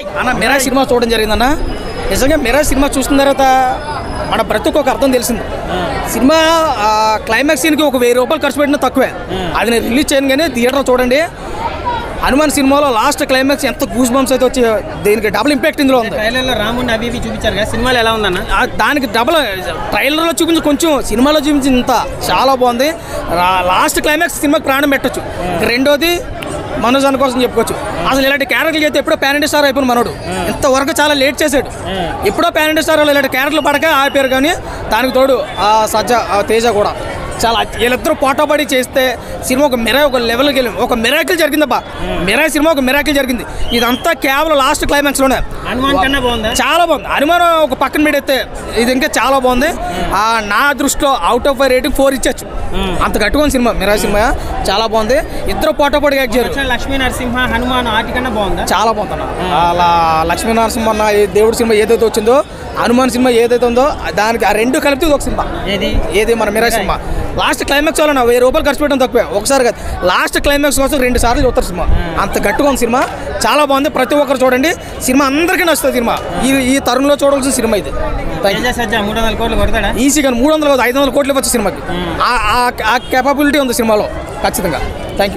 అన్న మిరా సినిమా చూడడం జరిగిందన్న. నిజంగా మిరా సినిమా చూసిన తర్వాత మన బ్రతుకు ఒక అర్థం తెలిసింది. సినిమా క్లైమాక్స్ సీన్కి ఒక 1000 రూపాయలు ఖర్చు పెట్టినా తక్కువే. అది నేను రిలీజ్ చేయను కానీ థియేటర్లో చూడండి. హనుమాన్ సినిమాలో లాస్ట్ క్లైమాక్స్ ఎంత గూస్ బంప్స్ అయితే వచ్చి దీనికి డబుల్ ఇంపాక్ట్ ఇందులో ఉంది. ట్రైలర్లో రాముడిని అవి ఇవి చూపించారు కదా, సినిమాలో ఎలా ఉందన్న? దానికి డబుల్ ట్రైలర్లో చూపించి కొంచెం సినిమాలో చూపించి ఇంత చాలా బాగుంది. లాస్ట్ క్లైమాక్స్ సినిమాకి ప్రాణం పెట్టచ్చు. రెండోది మనోజ్ అన్న కోసం చెప్పుకోవచ్చు. అసలు ఇలాంటి క్యారెక్టర్లు అయితే ఎప్పుడో ప్యాన్ ఇండియా స్టార్ అయిపోయిన మనోడు ఇంతవరకు చాలా లేట్ చేశాడు. ఎప్పుడో ప్యాన్ ఇండియా స్టార్ ఇలాంటి క్యారెక్టర్లు పడక ఆపారు. కానీ దానికి తోడు తేజ కూడా చాలా వీళ్ళిద్దరూ పోటాపడి చేస్తే సినిమా ఒక లెవెల్కి వెళ్ళి ఒక మిరాకిల్ జరిగిందబ్బా. మిరా సినిమా ఒక మిరాకిల్ జరిగింది. ఇదంతా కేవలం లాస్ట్ క్లైమాక్స్లోనే. హనుమాన్ కన్నా బాగుందా? చాలా బాగుంది. హనుమాన్ ఒక పక్కన పెడితే ఇది ఇంకా చాలా బాగుంది. నా దృష్టిలో అవుట్ ఆఫ్ రేటింగ్ 4 ఇచ్చచ్చు. అంత కట్టుకుని సినిమా మిరా సినిమా చాలా బాగుంది. ఇద్దరు పోటాపడి యాక్ట్ చేశారు. లక్ష్మీ నరసింహ హనుమాన్ ఆటి కన్నా బాగుందా? చాలా బాగుంది. అలా లక్ష్మీ నరసింహ అన్న దేవుడి సినిమా ఏదైతే వచ్చిందో, హనుమాన్ సినిమా ఏదైతే ఉందో దానికి ఆ రెండు కలిపి ఒక సినిమా. ఏది మన మిరా సినిమా లాస్ట్ క్లైమాక్స్ వల్ల 1000 రూపాయలు ఖర్చు పెట్టడం తక్కువే. ఒకసారి కాదు, లాస్ట్ క్లైమాక్స్ కోసం 2 సార్లు చూస్తారు సినిమా. అంత గట్టుగా ఉంది సినిమా. చాలా బాగుంది. ప్రతి ఒక్కరు చూడండి. సినిమా అందరికీ నచ్చుతుంది. సినిమా ఈ తరుణంలో చూడాల్సిన సినిమా ఇది. 300 కోట్లు కొడతాడా? ఈజీగా 300 500 కోట్లు ఇవ్వచ్చు సినిమాకి. ఆ కేపబిలిటీ ఉంది సినిమాలో ఖచ్చితంగా. Thank you.